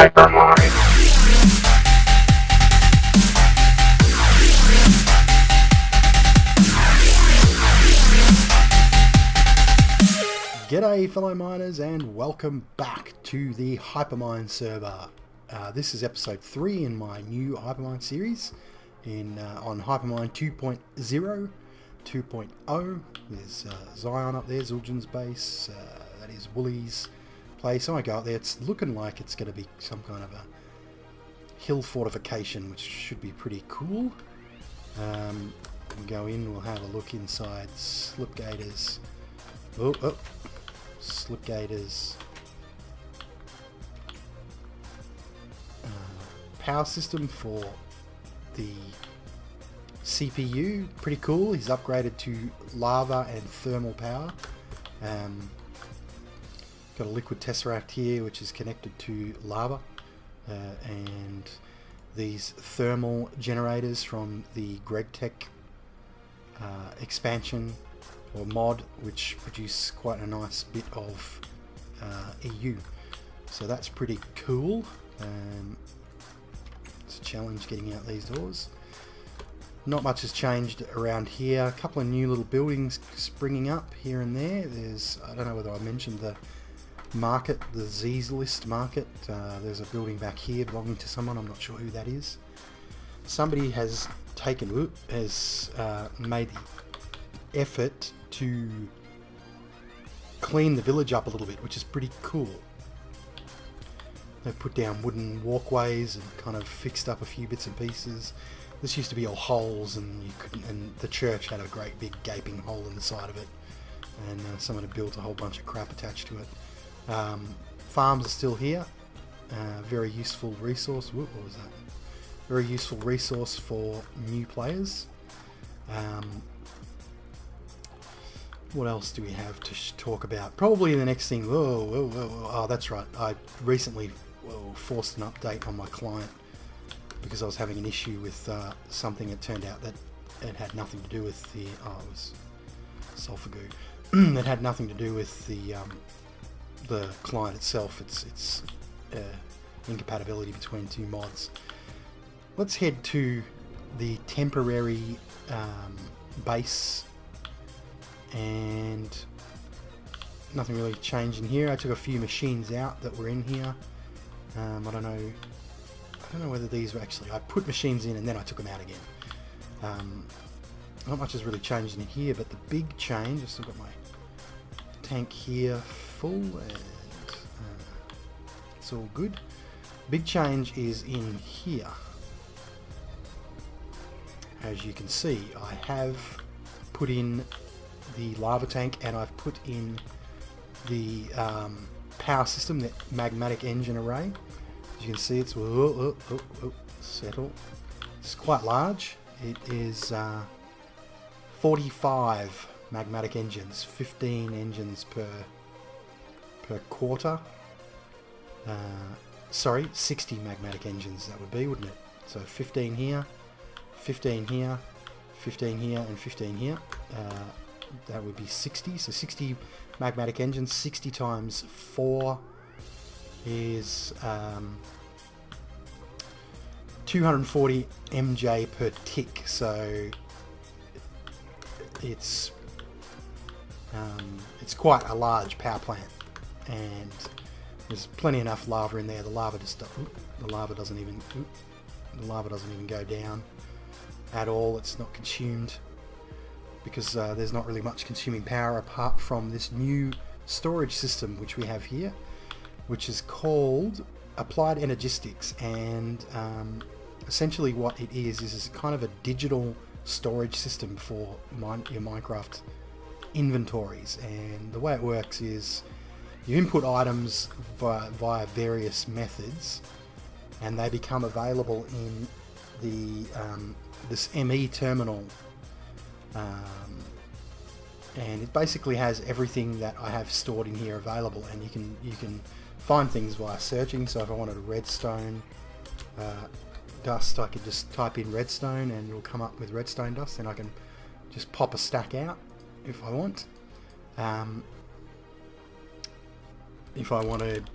Hypermine. G'day fellow miners and welcome back to the Hypermine server. This is episode 3 in my new Hypermine series on Hypermine 2.0, 2.0. There's Zion up there, Zueljin's base, that is Woolly's place. I go up there, it's looking like it's going to be some kind of a hill fortification, which should be pretty cool. We'll go in, we'll have a look inside Slipgator's. Slipgator's power system for the CPU. Pretty cool. He's upgraded to lava and thermal power. Got a liquid tesseract here which is connected to lava, and these thermal generators from the GregTech expansion or mod, which produce quite a nice bit of EU. So that's pretty cool. It's a challenge getting out these doors. Not much has changed around here. A couple of new little buildings springing up here and there. There's, I don't know whether I mentioned the market, the Zueljin market. There's a building back here belonging to someone. I'm not sure who that is. Somebody has made the effort to clean the village up a little bit, which is pretty cool. They've put down wooden walkways and kind of fixed up a few bits and pieces. This used to be all holes, and the church had a great big gaping hole in the side of it, and someone had built a whole bunch of crap attached to it. Farms are still here. Very useful resource. What was that? Very useful resource for new players. What else do we have to talk about? Probably the next thing. Oh, that's right. I recently forced an update on my client because I was having an issue with something. It turned out that it had nothing to do with the... Oh, it was sulfur goo. It had nothing to do with the client itself. It's incompatibility between two mods. Let's head to the temporary base. And nothing really changed in here. I took a few machines out that were in here. I don't know whether these were actually... I put machines in and then I took them out again. Not much has really changed in here, but the big change... I've still got my tank here full, and it's all good. Big change is in here. As you can see, I have put in the lava tank, and I've put in the power system, the magmatic engine array. As you can see, it's settle. It's quite large. It is 45 magmatic engines, 15 engines per quarter. Sorry, 60 magmatic engines that would be, wouldn't it? So 15 here, 15 here, 15 here, and 15 here. That would be 60. So 60 magmatic engines. 60 times 4 is 240 MJ per tick. So it's quite a large power plant, and there's plenty enough lava in there. The lava doesn't even go down at all. It's not consumed, because there's not really much consuming power apart from this new storage system which we have here, which is called Applied Energistics. And essentially what it is kind of a digital storage system for your Minecraft inventories. And the way it works is you input items via various methods, and they become available in the this ME terminal. And it basically has everything that I have stored in here available, and you can find things via searching. So if I wanted a redstone dust, I could just type in redstone and it'll come up with redstone dust, and I can just pop a stack out if I want. If I wanted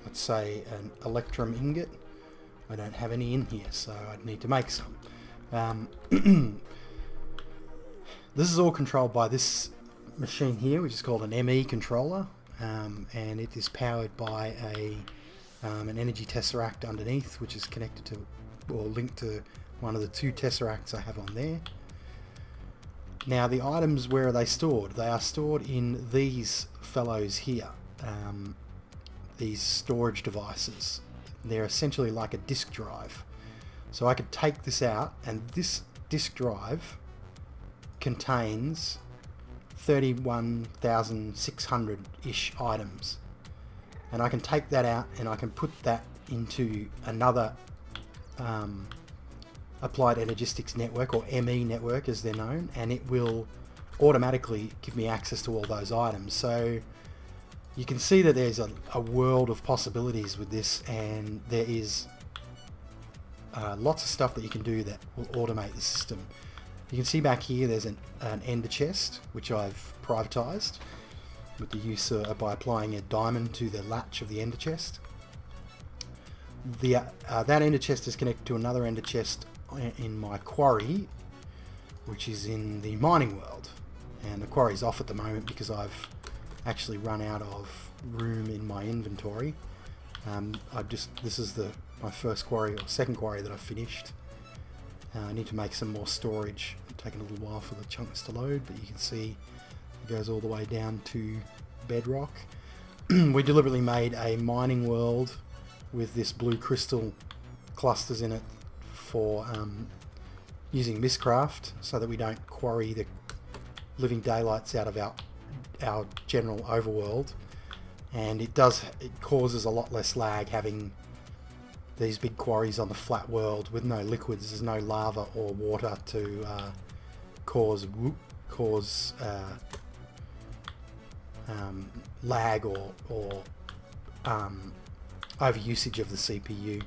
let's say an electrum ingot. I don't have any in here, so I'd need to make some. This is all controlled by this machine here, which is called an ME controller, and it is powered by an energy tesseract underneath, which is connected to or linked to one of the 2 tesseracts I have on there. Now the items, where are they stored? They are stored in these fellows here, these storage devices. They're essentially like a disk drive. So I could take this out, and this disk drive contains 31,600-ish items. And I can take that out and I can put that into another applied energistics network, or ME network as they're known, and it will automatically give me access to all those items. So you can see that there's a world of possibilities with this, and there is lots of stuff that you can do that will automate the system. You can see back here there's an ender chest, which I've privatized with the use by applying a diamond to the latch of the ender chest. That ender chest is connected to another ender chest in my quarry, which is in the mining world, and the quarry's off at the moment because I've actually run out of room in my inventory. This is my first quarry, or second quarry, that I've finished. I need to make some more storage. It's taking a little while for the chunks to load, but you can see it goes all the way down to bedrock. We deliberately made a mining world with this blue crystal clusters in it for using Mistcraft, so that we don't quarry the living daylights out of our general overworld. And it causes a lot less lag having these big quarries on the flat world with no liquids. There's no lava or water to cause lag or overusage of the CPU.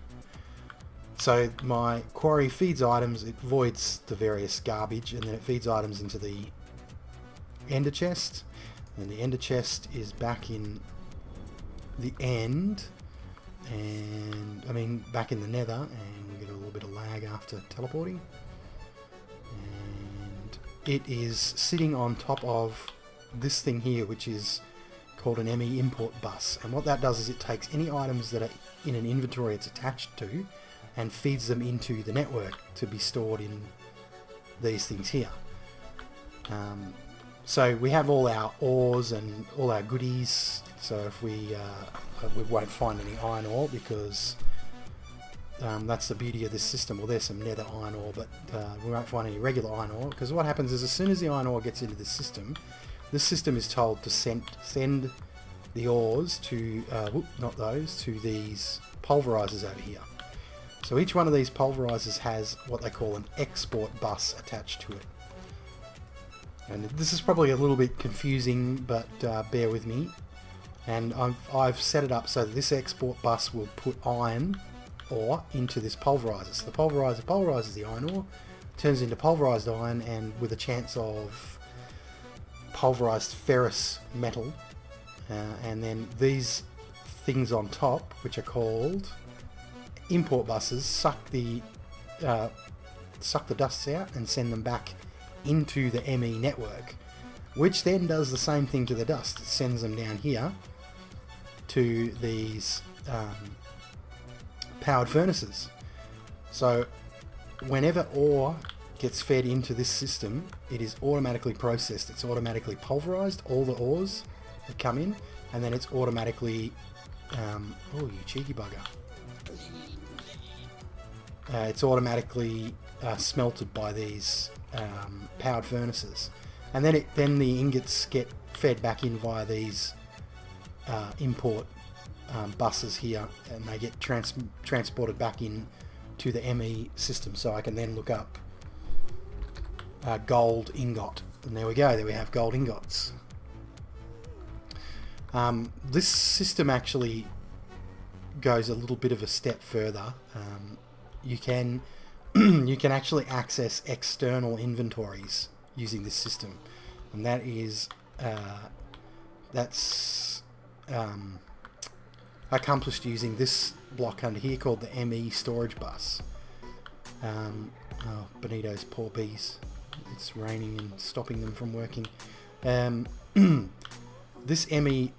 So my quarry feeds items, it voids the various garbage, and then it feeds items into the ender chest, and the ender chest is back in the end, and back in the nether, and we get a little bit of lag after teleporting, and it is sitting on top of this thing here, which is called an ME import bus. And what that does is it takes any items that are in an inventory it's attached to and feeds them into the network to be stored in these things here. So we have all our ores and all our goodies. So if we won't find any iron ore, because that's the beauty of this system. Well, there's some nether iron ore, but we won't find any regular iron ore, because what happens is as soon as the iron ore gets into this system is told to send the ores to, to these pulverizers over here. So each one of these pulverizers has what they call an export bus attached to it. And this is probably a little bit confusing, but bear with me. And I've set it up so that this export bus will put iron ore into this pulverizer. So the pulverizer pulverizes the iron ore, turns into pulverized iron, and with a chance of pulverized ferrous metal. And then these things on top, which are called import buses, suck the dusts out and send them back into the ME network, which then does the same thing to the dust. It sends them down here to these powered furnaces. So whenever ore gets fed into this system, it is automatically processed. It's automatically pulverized, all the ores that come in, and then it's automatically oh, you cheeky bugger. It's automatically smelted by these powered furnaces, and then the ingots get fed back in via these import buses here, and they get transported back in to the ME system. So I can then look up gold ingot, and there we go. There we have gold ingots. This system actually goes a little bit of a step further. You can actually access external inventories using this system, and that is accomplished using this block under here called the ME storage bus. Oh, Benito's poor bees. It's raining and stopping them from working. This ME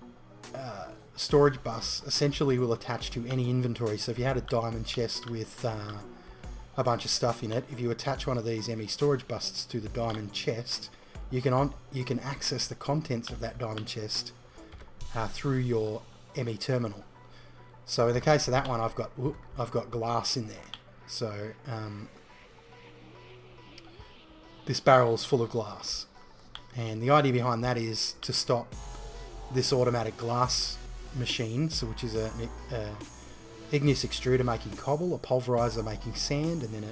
storage bus essentially will attach to any inventory. So if you had a diamond chest with a bunch of stuff in it, if you attach one of these ME storage buses to the diamond chest, you can access the contents of that diamond chest through your ME terminal. So in the case of that one, I've got glass in there. So this barrel is full of glass, and the idea behind that is to stop this automatic glass machine, so which is a igneous extruder making cobble, a pulverizer making sand, and then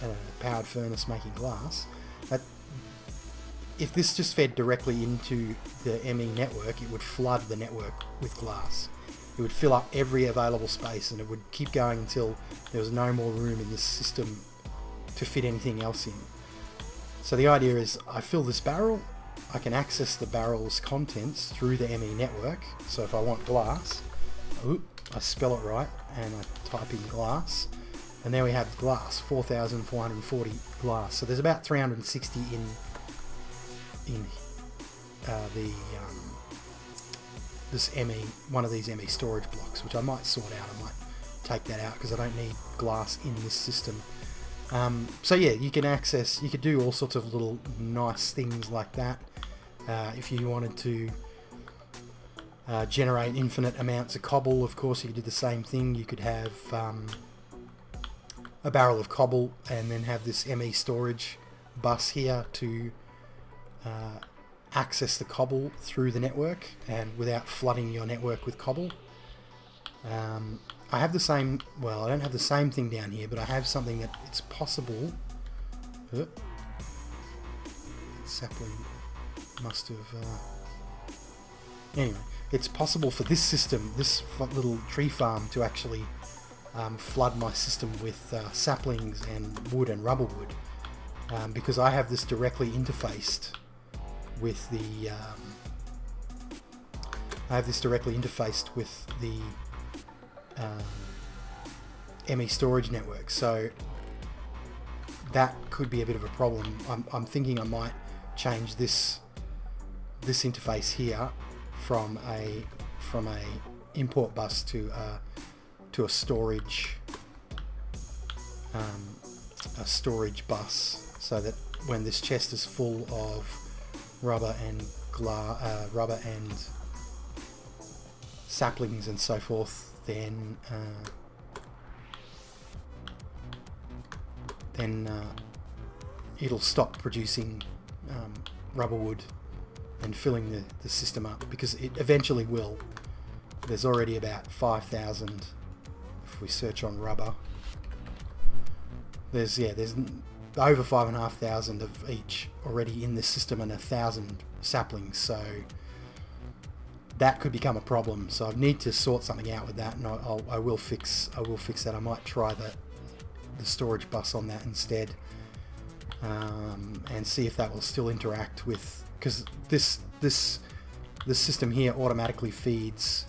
a powered furnace making glass. If this just fed directly into the ME network, it would flood the network with glass. It would fill up every available space, and it would keep going until there was no more room in this system to fit anything else in. So the idea is I fill this barrel, I can access the barrel's contents through the ME network. So if I want glass, I spell it right and I type in glass, and there we have glass, 4,440 glass. So there's about 360 in this ME, one of these ME storage blocks, which I might sort out. I might take that out because I don't need glass in this system. So yeah, you could do all sorts of little nice things like that. If you wanted to generate infinite amounts of cobble, of course you could do the same thing. You could have a barrel of cobble and then have this ME storage bus here to access the cobble through the network and without flooding your network with cobble. I have the same, well, I don't have the same thing down here, but I have something that it's possible. Sapling must have... Anyway, it's possible for this system, this little tree farm, to actually flood my system with saplings and wood and rubber wood, because I have this directly interfaced with the... ME storage network, so that could be a bit of a problem. I'm thinking I might change this interface here from a import bus to a storage bus, so that when this chest is full of rubber and saplings and so forth, then it'll stop producing rubber wood and filling the system up, because it eventually will. There's already about 5,000 if we search on rubber. There's over 5,500 of each already in this system and 1,000 saplings, so that could become a problem. So I need to sort something out with that, and I will fix that. I might try the storage bus on that instead, and see if that will still interact with, because this system here automatically feeds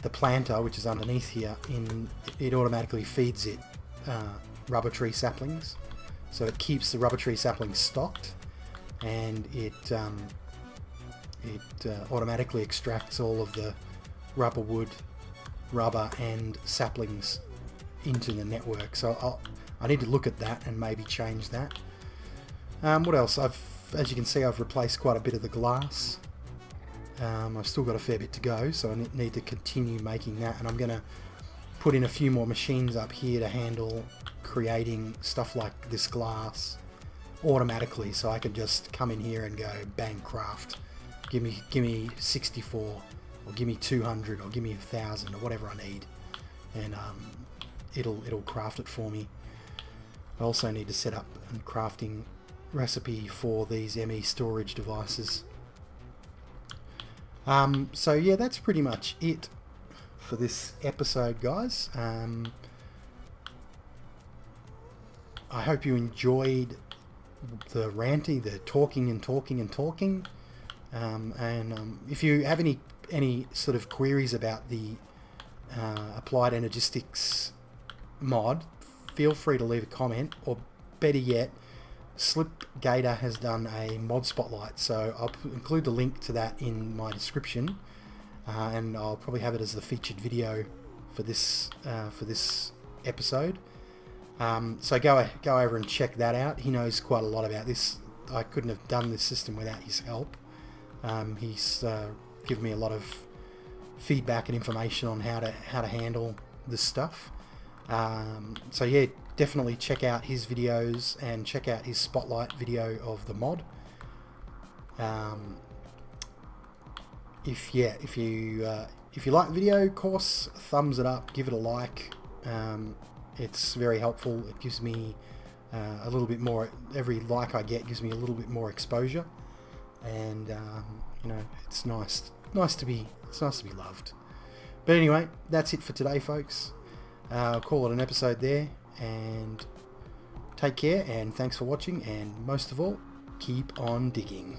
the planter, which is underneath here. It automatically feeds it rubber tree saplings, so it keeps the rubber tree saplings stocked, and it automatically extracts all of the rubber wood, rubber and saplings into the network. So I need to look at that and maybe change that. What else? As you can see, I've replaced quite a bit of the glass. I've still got a fair bit to go, so I need to continue making that, and I'm going to put in a few more machines up here to handle creating stuff like this glass automatically, so I can just come in here and go bang, craft. Give me 64, or give me 200, or give me 1,000, or whatever I need, and it'll craft it for me. I also need to set up a crafting recipe for these ME storage devices. So yeah, that's pretty much it for this episode, guys. I hope you enjoyed the ranting, the talking and talking and talking. And if you have any any sort of queries about the Applied Energistics mod, feel free to leave a comment, or better yet, Slipgator has done a mod spotlight, so I'll include the link to that in my description, and I'll probably have it as the featured video for this episode. So go over and check that out. He knows quite a lot about this. I couldn't have done this system without his help. He's given me a lot of feedback and information on how to handle this stuff. So yeah, definitely check out his videos and check out his spotlight video of the mod. If you like the video, of course, thumbs it up, give it a like. It's very helpful. It gives me a little bit more. Every like I get gives me a little bit more exposure, and you know, it's nice to be loved. But anyway, that's it for today, folks. I'll call it an episode there, and take care, and thanks for watching, and most of all, keep on digging.